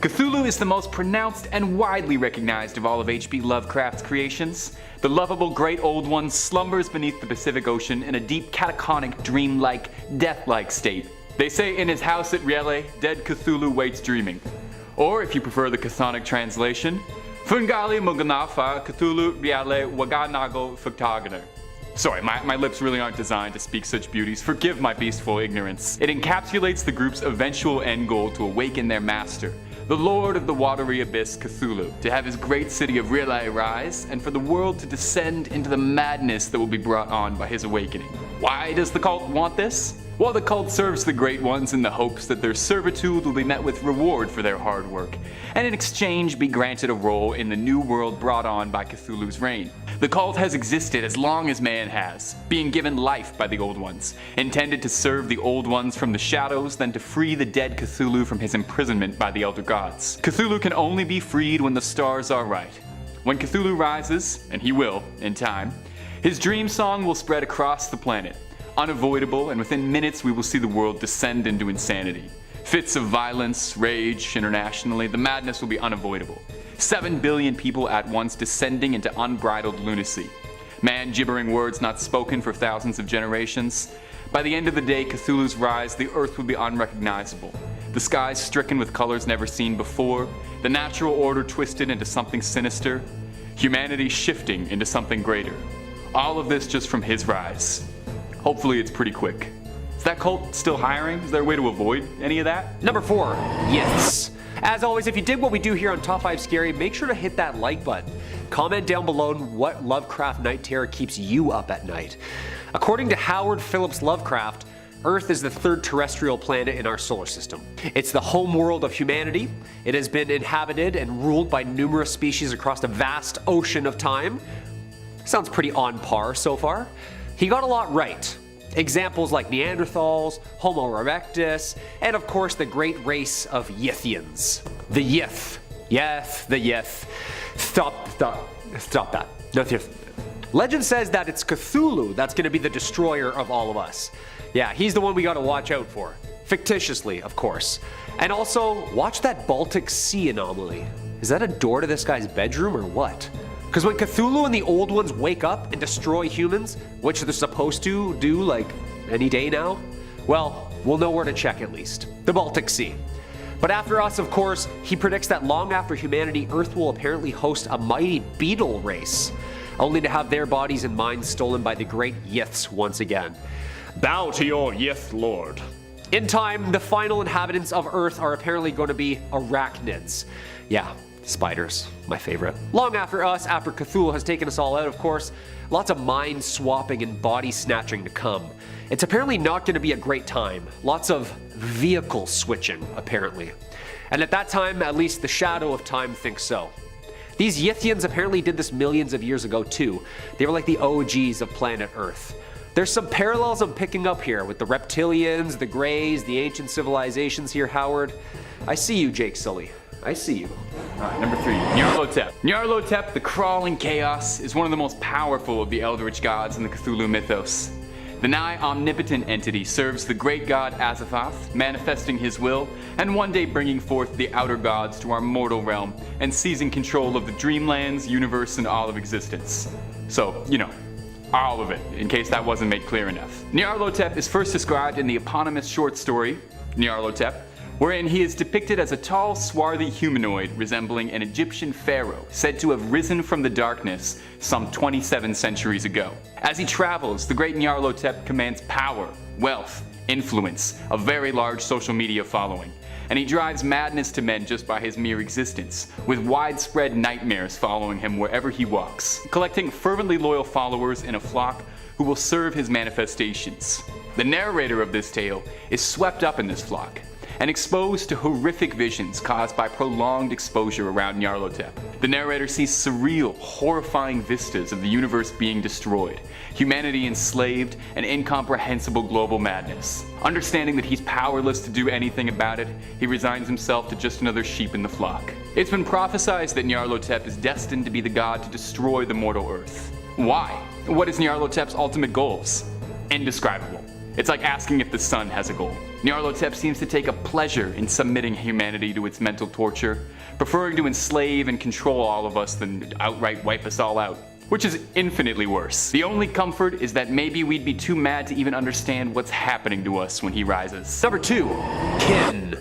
Cthulhu is the most pronounced and widely recognized of all of H.P. Lovecraft's creations. The lovable Great Old One slumbers beneath the Pacific Ocean in a deep catatonic, dreamlike, death-like state. They say in his house at Riele, dead Cthulhu waits dreaming. Or, if you prefer the chthonic translation, Fungali Moganafa Cthulhu Riele Waganago Fuktaganer. Sorry, my lips really aren't designed to speak such beauties. Forgive my beastful ignorance. It encapsulates the group's eventual end goal to awaken their master, the Lord of the Watery Abyss, Cthulhu, to have his great city of Riele rise, and for the world to descend into the madness that will be brought on by his awakening. Why does the cult want this? Well, the cult serves the Great Ones in the hopes that their servitude will be met with reward for their hard work, and in exchange be granted a role in the new world brought on by Cthulhu's reign. The cult has existed as long as man has, being given life by the Old Ones, intended to serve the Old Ones from the shadows, then to free the dead Cthulhu from his imprisonment by the Elder Gods. Cthulhu can only be freed when the stars are right. When Cthulhu rises, and he will, in time, his dream song will spread across the planet, unavoidable, and within minutes we will see the world descend into insanity. Fits of violence, rage, internationally, the madness will be unavoidable. 7 billion people at once descending into unbridled lunacy. Man gibbering words not spoken for thousands of generations. By the end of the day, Cthulhu's rise, the earth will be unrecognizable. The skies stricken with colors never seen before. The natural order twisted into something sinister. Humanity shifting into something greater. All of this just from his rise. Hopefully it's pretty quick. Is that cult still hiring? Is there a way to avoid any of that? Number 4, yes. As always, if you dig what we do here on Top 5 Scary, make sure to hit that like button. Comment down below what Lovecraft Night Terror keeps you up at night. According to Howard Phillips Lovecraft, Earth is the third terrestrial planet in our solar system. It's the home world of humanity. It has been inhabited and ruled by numerous species across a vast ocean of time. Sounds pretty on par so far. He got a lot right. Examples like Neanderthals, Homo erectus, and of course the great race of Yithians. The Yith. Yes, the Yith. Stop that. No, legend says that it's Cthulhu that's going to be the destroyer of all of us. Yeah, he's the one we got to watch out for. Fictitiously, of course. And also, watch that Baltic Sea anomaly. Is that a door to this guy's bedroom or what? Because when Cthulhu and the Old Ones wake up and destroy humans, which they're supposed to do like any day now, well, we'll know where to check at least. The Baltic Sea. But after us, of course, he predicts that long after humanity, Earth will apparently host a mighty beetle race, only to have their bodies and minds stolen by the great Yiths once again. Bow to your Yith lord. In time, the final inhabitants of Earth are apparently going to be arachnids. Yeah. Spiders, my favorite. Long after us, after Cthulhu has taken us all out, of course, lots of mind swapping and body snatching to come. It's apparently not going to be a great time. Lots of vehicle switching, apparently. And at that time, at least the shadow of time thinks so. These Yithians apparently did this millions of years ago too. They were like the OGs of planet Earth. There's some parallels I'm picking up here with the reptilians, the Greys, the ancient civilizations here, Howard. I see you, Jake Sully. I see you. Alright, number 3, Nyarlathotep. Nyarlathotep, the crawling chaos, is one of the most powerful of the eldritch gods in the Cthulhu mythos. The nigh omnipotent entity serves the great god Azathoth, manifesting his will, and one day bringing forth the outer gods to our mortal realm, and seizing control of the dreamlands, universe, and all of existence. So, you know, all of it, in case that wasn't made clear enough. Nyarlathotep is first described in the eponymous short story, Nyarlathotep, wherein he is depicted as a tall, swarthy humanoid resembling an Egyptian pharaoh said to have risen from the darkness some 27 centuries ago. As he travels, the great Nyarlathotep commands power, wealth, influence, a very large social media following, and he drives madness to men just by his mere existence, with widespread nightmares following him wherever he walks, collecting fervently loyal followers in a flock who will serve his manifestations. The narrator of this tale is swept up in this flock, and exposed to horrific visions caused by prolonged exposure around Nyarlathotep. The narrator sees surreal, horrifying vistas of the universe being destroyed, humanity enslaved, and incomprehensible global madness. Understanding that he's powerless to do anything about it, he resigns himself to just another sheep in the flock. It's been prophesied that Nyarlathotep is destined to be the god to destroy the mortal earth. Why? What is Nyarlathotep's ultimate goals? Indescribable. It's like asking if the sun has a goal. Nyarlathotep seems to take a pleasure in submitting humanity to its mental torture, preferring to enslave and control all of us than outright wipe us all out, which is infinitely worse. The only comfort is that maybe we'd be too mad to even understand what's happening to us when he rises. Number 2, kin.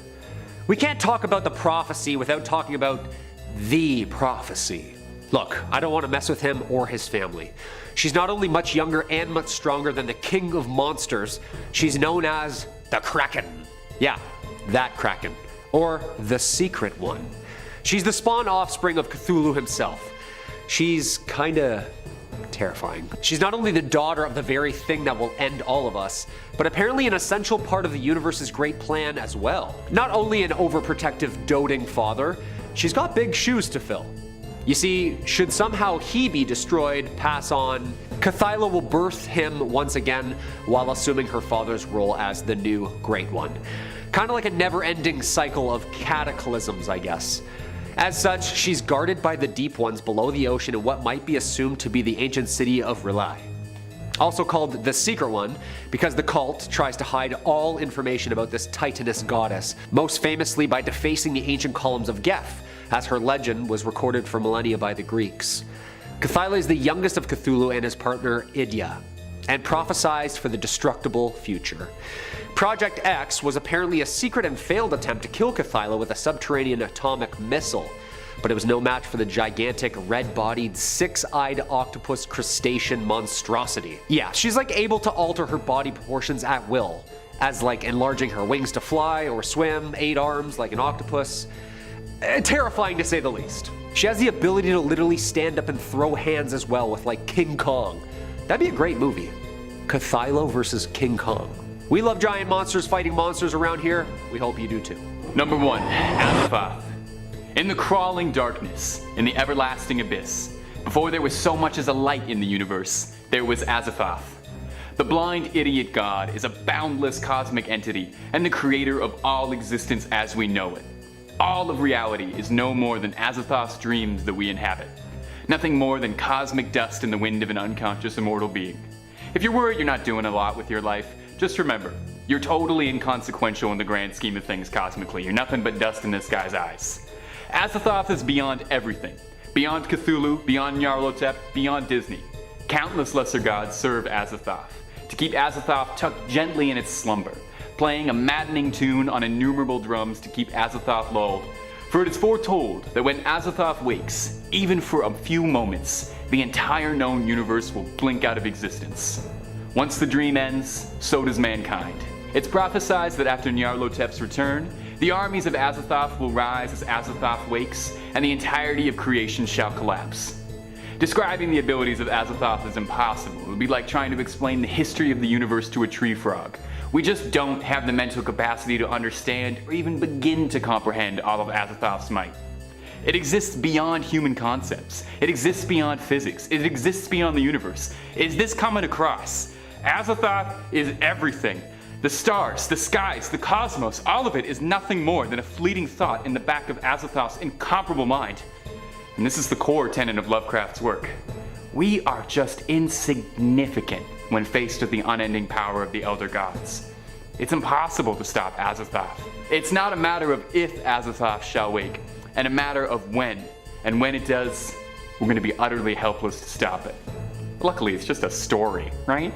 We can't talk about the prophecy without talking about the prophecy. Look, I don't want to mess with him or his family. She's not only much younger and much stronger than the king of monsters, she's known as the Kraken. Yeah, that Kraken. Or the secret one. She's the spawn offspring of Cthulhu himself. She's kinda terrifying. She's not only the daughter of the very thing that will end all of us, but apparently an essential part of the universe's great plan as well. Not only an overprotective, doting father, she's got big shoes to fill. You see, should somehow he be destroyed, pass on, Cthulhu will birth him once again while assuming her father's role as the new Great One. Kinda like a never-ending cycle of cataclysms, I guess. As such, she's guarded by the Deep Ones below the ocean in what might be assumed to be the ancient city of Relai. Also called the Secret One, because the cult tries to hide all information about this titaness goddess, most famously by defacing the ancient columns of Geth, as her legend was recorded for millennia by the Greeks. Cthulhu is the youngest of Cthulhu and his partner Idya, and prophesized for the destructible future. Project X was apparently a secret and failed attempt to kill Cthulhu with a subterranean atomic missile, but it was no match for the gigantic red-bodied, six-eyed octopus crustacean monstrosity. Yeah, she's like able to alter her body proportions at will, as like enlarging her wings to fly or swim, 8 arms like an octopus. Terrifying to say the least. She has the ability to literally stand up and throw hands as well with like King Kong. That'd be a great movie. Cthulhu versus King Kong. We love giant monsters fighting monsters around here. We hope you do too. Number 1, Azathoth. In the crawling darkness, in the everlasting abyss, before there was so much as a light in the universe, there was Azathoth. The blind idiot god is a boundless cosmic entity and the creator of all existence as we know it. All of reality is no more than Azathoth's dreams that we inhabit. Nothing more than cosmic dust in the wind of an unconscious immortal being. If you're worried you're not doing a lot with your life, just remember, you're totally inconsequential in the grand scheme of things cosmically. You're nothing but dust in this guy's eyes. Azathoth is beyond everything. Beyond Cthulhu, beyond Nyarlathotep, beyond Disney. Countless lesser gods serve Azathoth, to keep Azathoth tucked gently in its slumber, playing a maddening tune on innumerable drums to keep Azathoth lulled. For it is foretold that when Azathoth wakes, even for a few moments, the entire known universe will blink out of existence. Once the dream ends, so does mankind. It's prophesied that after Nyarlathotep's return, the armies of Azathoth will rise as Azathoth wakes, and the entirety of creation shall collapse. Describing the abilities of Azathoth is impossible. It would be like trying to explain the history of the universe to a tree frog. We just don't have the mental capacity to understand or even begin to comprehend all of Azathoth's might. It exists beyond human concepts. It exists beyond physics. It exists beyond the universe. Is this coming across? Azathoth is everything. The stars, the skies, the cosmos, all of it is nothing more than a fleeting thought in the back of Azathoth's incomparable mind. And this is the core tenet of Lovecraft's work. We are just insignificant when faced with the unending power of the Elder Gods. It's impossible to stop Azathoth. It's not a matter of if Azathoth shall wake, and a matter of when. And when it does, we're going to be utterly helpless to stop it. Luckily, it's just a story, right?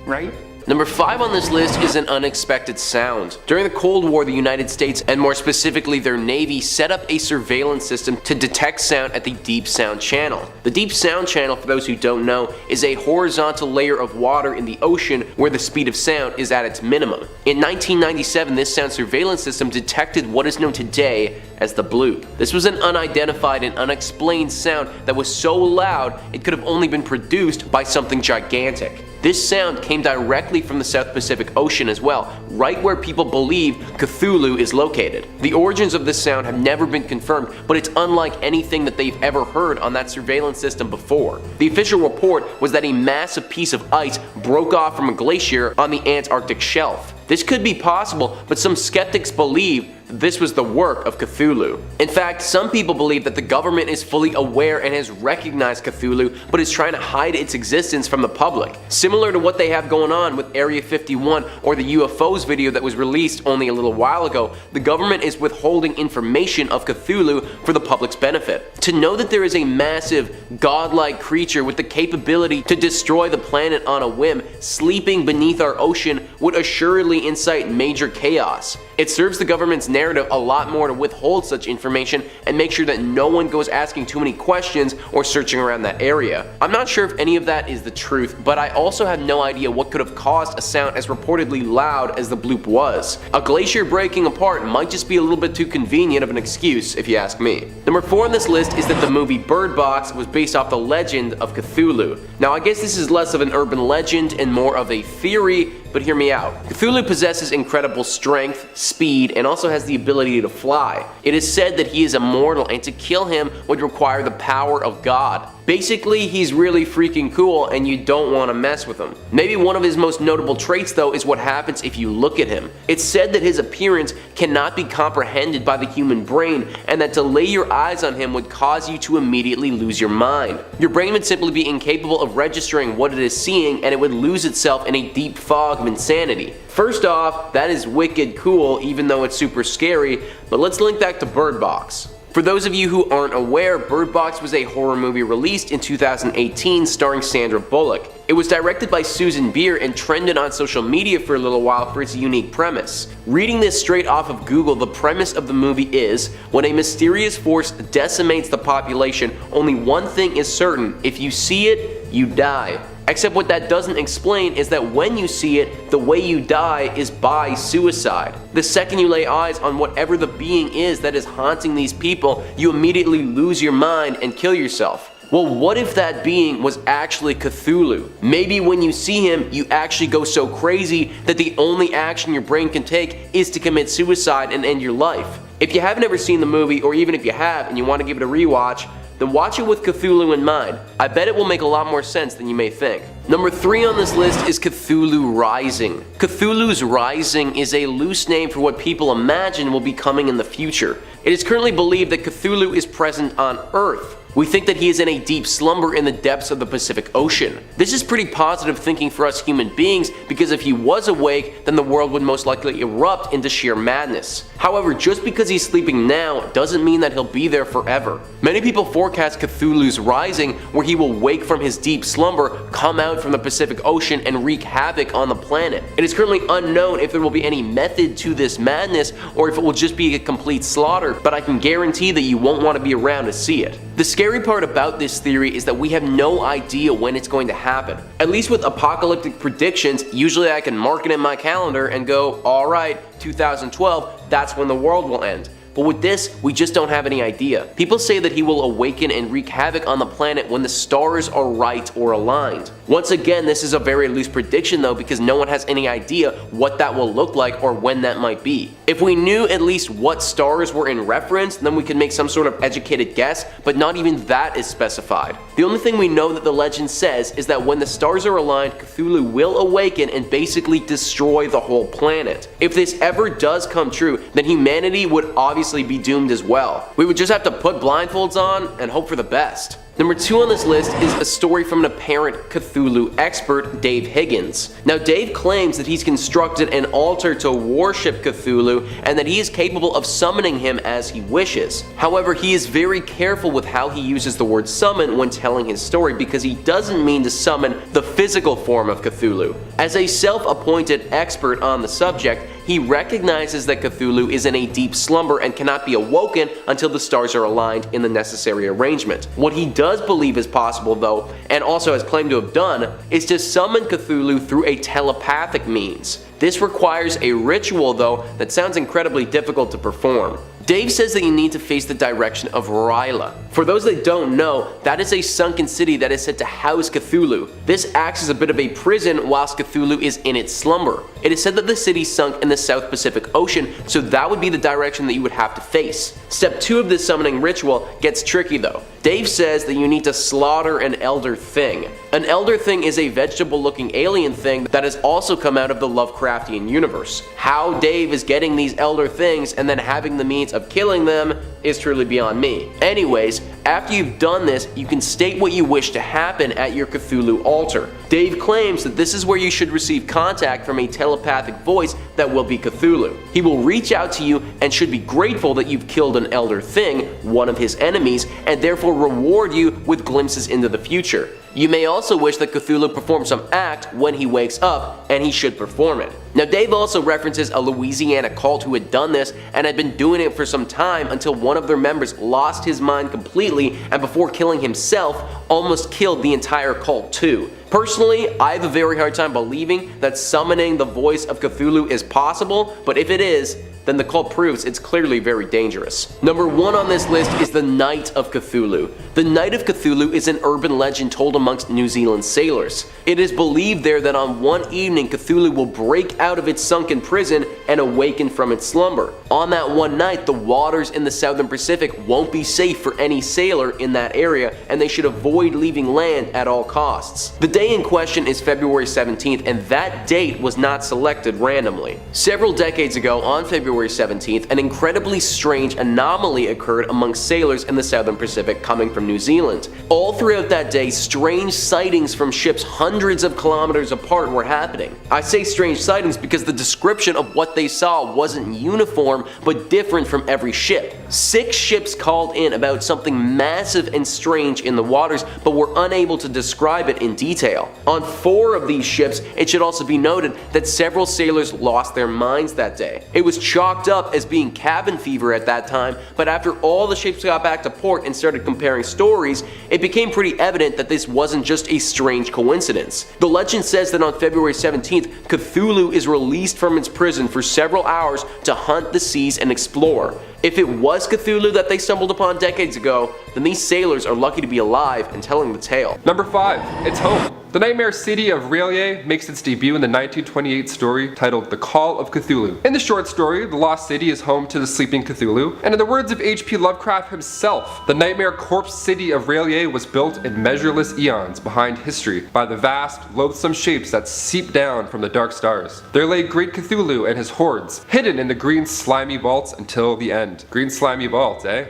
Right? Number 5 on this list is an unexpected sound. During the Cold War, the United States, and more specifically their Navy, set up a surveillance system to detect sound at the Deep Sound Channel. The Deep Sound Channel, for those who don't know, is a horizontal layer of water in the ocean where the speed of sound is at its minimum. In 1997, this sound surveillance system detected what is known today as the bloop. This was an unidentified and unexplained sound that was so loud it could have only been produced by something gigantic. This sound came directly from the South Pacific Ocean as well, right where people believe Cthulhu is located. The origins of this sound have never been confirmed, but it's unlike anything that they've ever heard on that surveillance system before. The official report was that a massive piece of ice broke off from a glacier on the Antarctic shelf. This could be possible, but some skeptics believe that this was the work of Cthulhu. In fact, some people believe that the government is fully aware and has recognized Cthulhu, but is trying to hide its existence from the public. Similar to what they have going on with Area 51 or the UFOs video that was released only a little while ago, the government is withholding information of Cthulhu for the public's benefit. To know that there is a massive, godlike creature with the capability to destroy the planet on a whim, sleeping beneath our ocean, would assuredly incite major chaos. It serves the government's narrative a lot more to withhold such information and make sure that no one goes asking too many questions or searching around that area. I'm not sure if any of that is the truth, but I also have no idea what could have caused a sound as reportedly loud as the bloop was. A glacier breaking apart might just be a little bit too convenient of an excuse, if you ask me. Number 4 on this list is that the movie Bird Box was based off the legend of Cthulhu. Now, I guess this is less of an urban legend and more of a theory, but hear me out. Cthulhu possesses incredible strength, speed, and also has the ability to fly. It is said that he is immortal, and to kill him would require the power of God. Basically, he's really freaking cool and you don't want to mess with him. Maybe one of his most notable traits though is what happens if you look at him. It's said that his appearance cannot be comprehended by the human brain, and that to lay your eyes on him would cause you to immediately lose your mind. Your brain would simply be incapable of registering what it is seeing, and it would lose itself in a deep fog of insanity. First off, that is wicked cool even though it's super scary, but let's link that to Bird Box. For those of you who aren't aware, Bird Box was a horror movie released in 2018 starring Sandra Bullock. It was directed by Susan Beer and trended on social media for a little while for its unique premise. Reading this straight off of Google, the premise of the movie is, when a mysterious force decimates the population, only one thing is certain: if you see it, you die. Except what that doesn't explain is that when you see it, the way you die is by suicide. The second you lay eyes on whatever the being is that is haunting these people, you immediately lose your mind and kill yourself. Well, what if that being was actually Cthulhu? Maybe when you see him, you actually go so crazy that the only action your brain can take is to commit suicide and end your life. If you haven't ever seen the movie, or even if you have and you want to give it a rewatch, then watch it with Cthulhu in mind. I bet it will make a lot more sense than you may think. Number 3 on this list is Cthulhu Rising. Cthulhu's Rising is a loose name for what people imagine will be coming in the future. It is currently believed that Cthulhu is present on Earth. We think that he is in a deep slumber in the depths of the Pacific Ocean. This is pretty positive thinking for us human beings, because if he was awake, then the world would most likely erupt into sheer madness. However, just because he's sleeping now doesn't mean that he'll be there forever. Many people forecast Cthulhu's Rising, where he will wake from his deep slumber, come out from the Pacific Ocean, and wreak havoc on the planet. It is currently unknown if there will be any method to this madness, or if it will just be a complete slaughter, but I can guarantee that you won't want to be around to see it. The scary part about this theory is that we have no idea when it's going to happen. At least with apocalyptic predictions, usually I can mark it in my calendar and go, alright, 2012, that's when the world will end. But with this, we just don't have any idea. People say that he will awaken and wreak havoc on the planet when the stars are right or aligned. Once again, this is a very loose prediction though, because no one has any idea what that will look like or when that might be. If we knew at least what stars were in reference, then we could make some sort of educated guess, but not even that is specified. The only thing we know that the legend says is that when the stars are aligned, Cthulhu will awaken and basically destroy the whole planet. If this ever does come true, then humanity would obviously be doomed as well. We would just have to put blindfolds on and hope for the best. Number 2 on this list is a story from an apparent Cthulhu expert, Dave Higgins. Now, Dave claims that he's constructed an altar to worship Cthulhu and that he is capable of summoning him as he wishes. However, he is very careful with how he uses the word summon when telling his story, because he doesn't mean to summon the physical form of Cthulhu. As a self-appointed expert on the subject, he recognizes that Cthulhu is in a deep slumber and cannot be awoken until the stars are aligned in the necessary arrangement. What he does believe is possible though, and also has claimed to have done, is to summon Cthulhu through a telepathic means. This requires a ritual though that sounds incredibly difficult to perform. Dave says that you need to face the direction of Ryla. For those that don't know, that is a sunken city that is said to house Cthulhu. This acts as a bit of a prison whilst Cthulhu is in its slumber. It is said that the city sunk in the South Pacific Ocean, so that would be the direction that you would have to face. Step 2 of this summoning ritual gets tricky though. Dave says that you need to slaughter an elder thing. An elder thing is a vegetable-looking alien thing that has also come out of the Lovecraftian universe. How Dave is getting these elder things and then having the means of killing them is truly beyond me. Anyways, after you've done this, you can state what you wish to happen at your Cthulhu altar. Dave claims that this is where you should receive contact from a telepathic voice that will be Cthulhu. He will reach out to you and should be grateful that you've killed an elder thing, one of his enemies, and therefore reward you with glimpses into the future. You may also wish that Cthulhu perform some act when he wakes up, and he should perform it. Now Dave also references a Louisiana cult who had done this and had been doing it for some time until one of their members lost his mind completely and before killing himself, almost killed the entire cult too. Personally, I have a very hard time believing that summoning the voice of Cthulhu is possible, but if it is, then the cult proves it's clearly very dangerous. Number 1 on this list is the Knight of Cthulhu. The Knight of Cthulhu is an urban legend told amongst New Zealand sailors. It is believed there that on one evening Cthulhu will break out of its sunken prison and awaken from its slumber. On that one night, the waters in the Southern Pacific won't be safe for any sailor in that area, and they should avoid leaving land at all costs. The day in question is February 17th, and that date was not selected randomly. Several decades ago, on February 17th, an incredibly strange anomaly occurred among sailors in the Southern Pacific coming from New Zealand. All throughout that day, strange sightings from ships hundreds of kilometers apart were happening. I say strange sightings because the description of what they saw wasn't uniform but different from every ship. 6 ships called in about something massive and strange in the waters, but were unable to describe it in detail. On 4 of these ships, it should also be noted that several sailors lost their minds that day. It was chalked up as being cabin fever at that time, but after all the ships got back to port and started comparing stories, it became pretty evident that this wasn't just a strange coincidence. The legend says that on February 17th, Cthulhu is released from its prison for several hours to hunt the seas and explore. If it was Cthulhu that they stumbled upon decades ago, then these sailors are lucky to be alive and telling the tale. Number 5. It's home. The nightmare city of R'lyeh makes its debut in the 1928 story titled The Call of Cthulhu. In the short story, the lost city is home to the sleeping Cthulhu, and in the words of H.P. Lovecraft himself, the nightmare corpse city of R'lyeh was built in measureless eons behind history by the vast, loathsome shapes that seep down from the dark stars. There lay great Cthulhu and his hordes, hidden in the green slimy vaults until the end. Green slimy vault, eh?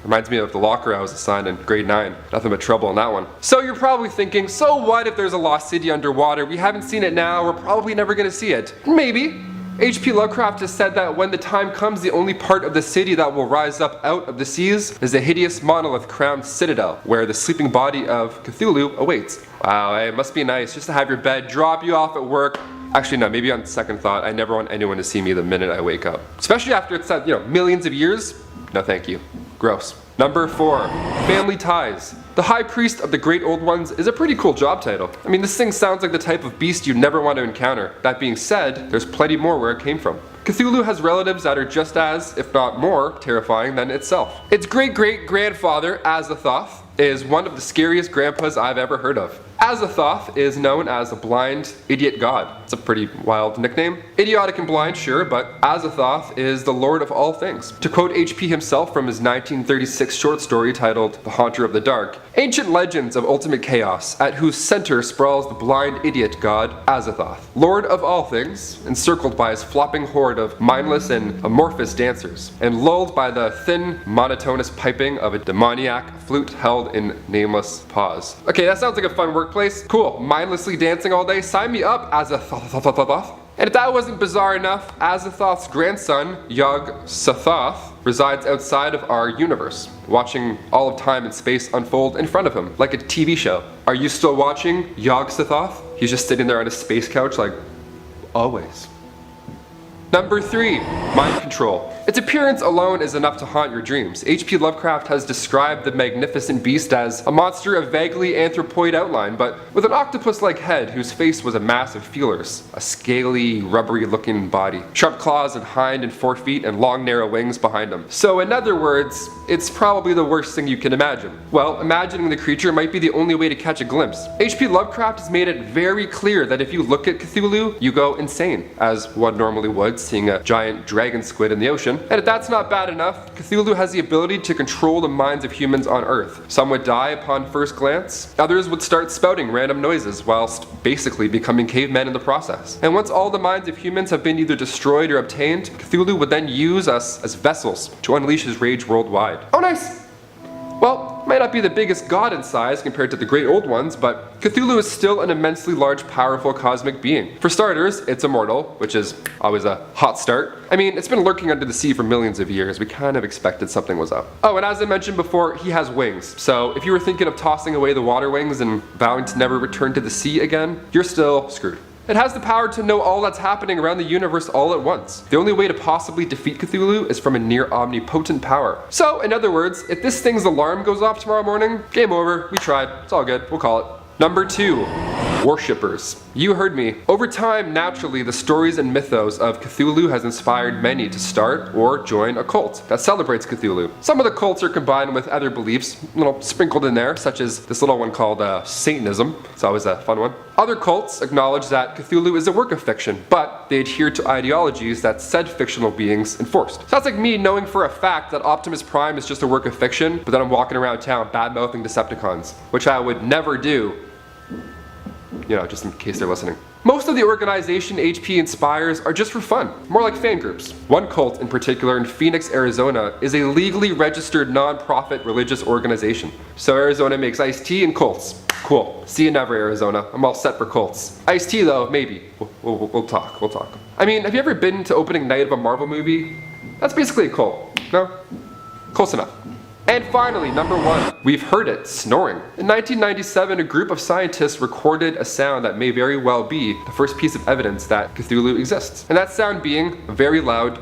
Reminds me of the locker I was assigned in grade 9. Nothing but trouble in that one. So you're probably thinking, so what if there's a lost city underwater? We haven't seen it now, we're probably never gonna see it. Maybe. H.P. Lovecraft has said that when the time comes, the only part of the city that will rise up out of the seas is a hideous monolith-crowned citadel, where the sleeping body of Cthulhu awaits. Wow, it must be nice just to have your bed drop you off at work. Actually, no, maybe on second thought, I never want anyone to see me the minute I wake up. Especially after it's said, millions of years. No thank you. Gross. Number 4. Family Ties. The High Priest of the Great Old Ones is a pretty cool job title. I mean, this thing sounds like the type of beast you'd never want to encounter. That being said, there's plenty more where it came from. Cthulhu has relatives that are just as, if not more, terrifying than itself. Its great-great-grandfather, Azathoth, is one of the scariest grandpas I've ever heard of. Azathoth is known as a blind idiot god. It's a pretty wild nickname. Idiotic and blind, sure, but Azathoth is the lord of all things. To quote H.P. himself from his 1936 short story titled The Haunter of the Dark, ancient legends of ultimate chaos, at whose center sprawls the blind idiot god Azathoth, lord of all things, encircled by his flopping horde of mindless and amorphous dancers, and lulled by the thin, monotonous piping of a demoniac flute held in nameless paws. Okay, that sounds like a fun workplace. Cool, mindlessly dancing all day. Sign me up, Azathoth. And if that wasn't bizarre enough, Azathoth's grandson, Yog-Sothoth, resides outside of our universe, watching all of time and space unfold in front of him, like a TV show. Are you still watching Yog-Sothoth? He's just sitting there on his space couch like, always. Number 3, mind control. Its appearance alone is enough to haunt your dreams. H.P. Lovecraft has described the magnificent beast as a monster of vaguely anthropoid outline, but with an octopus-like head whose face was a mass of feelers, a scaly, rubbery-looking body, sharp claws and hind and forefeet, and long narrow wings behind him. So in other words, it's probably the worst thing you can imagine. Well, imagining the creature might be the only way to catch a glimpse. H.P. Lovecraft has made it very clear that if you look at Cthulhu, you go insane, as one normally would seeing a giant dragon squid in the ocean. And if that's not bad enough, Cthulhu has the ability to control the minds of humans on Earth. Some would die upon first glance, others would start spouting random noises whilst basically becoming cavemen in the process. And once all the minds of humans have been either destroyed or obtained, Cthulhu would then use us as vessels to unleash his rage worldwide. Oh nice! Well, might not be the biggest god in size compared to the great old ones, but Cthulhu is still an immensely large, powerful cosmic being. For starters, it's immortal, which is always a hot start. I mean, it's been lurking under the sea for millions of years. We kind of expected something was up. Oh, and as I mentioned before, he has wings. So if you were thinking of tossing away the water wings and vowing to never return to the sea again, you're still screwed. It has the power to know all that's happening around the universe all at once. The only way to possibly defeat Cthulhu is from a near omnipotent power. So, in other words, if this thing's alarm goes off tomorrow morning, game over, we tried, it's all good, we'll call it. Number 2. Worshippers. You heard me. Over time, naturally, the stories and mythos of Cthulhu has inspired many to start or join a cult that celebrates Cthulhu. Some of the cults are combined with other beliefs, sprinkled in there, such as this little one called Satanism. It's always a fun one. Other cults acknowledge that Cthulhu is a work of fiction, but they adhere to ideologies that said fictional beings enforced. So that's like me knowing for a fact that Optimus Prime is just a work of fiction, but then I'm walking around town bad-mouthing Decepticons, which I would never do. Just in case they're listening. Most of the organization HP inspires are just for fun, more like fan groups. One cult in particular in Phoenix, Arizona is a legally registered non-profit religious organization. So Arizona makes iced tea and cults. Cool. See you never, Arizona. I'm all set for cults. Iced tea though, maybe. We'll talk. I mean, have you ever been to opening night of a Marvel movie? That's basically a cult. No? Close enough. And finally, number 1, we've heard it, snoring. In 1997, a group of scientists recorded a sound that may very well be the first piece of evidence that Cthulhu exists. And that sound being a very loud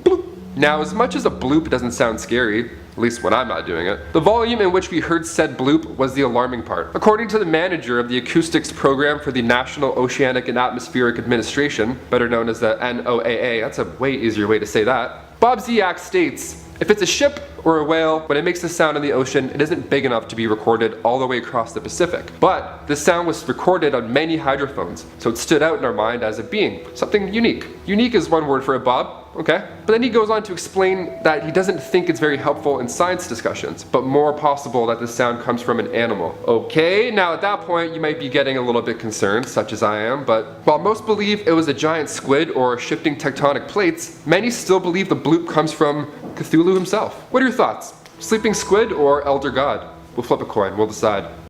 bloop. Now, as much as a bloop doesn't sound scary, at least when I'm not doing it, the volume in which we heard said bloop was the alarming part. According to the manager of the acoustics program for the National Oceanic and Atmospheric Administration, better known as the NOAA, that's a way easier way to say that, Bob Ziak states, if it's a ship or a whale, when it makes a sound in the ocean, it isn't big enough to be recorded all the way across the Pacific. But this sound was recorded on many hydrophones, so it stood out in our mind as a being, something unique. Unique is one word for it, Bob. Okay. But then he goes on to explain that he doesn't think it's very helpful in science discussions, but more possible that the sound comes from an animal. Okay, now at that point you might be getting a little bit concerned, such as I am, but while most believe it was a giant squid or shifting tectonic plates, many still believe the bloop comes from Cthulhu himself. What are your thoughts? Sleeping squid or elder god? We'll flip a coin, we'll decide.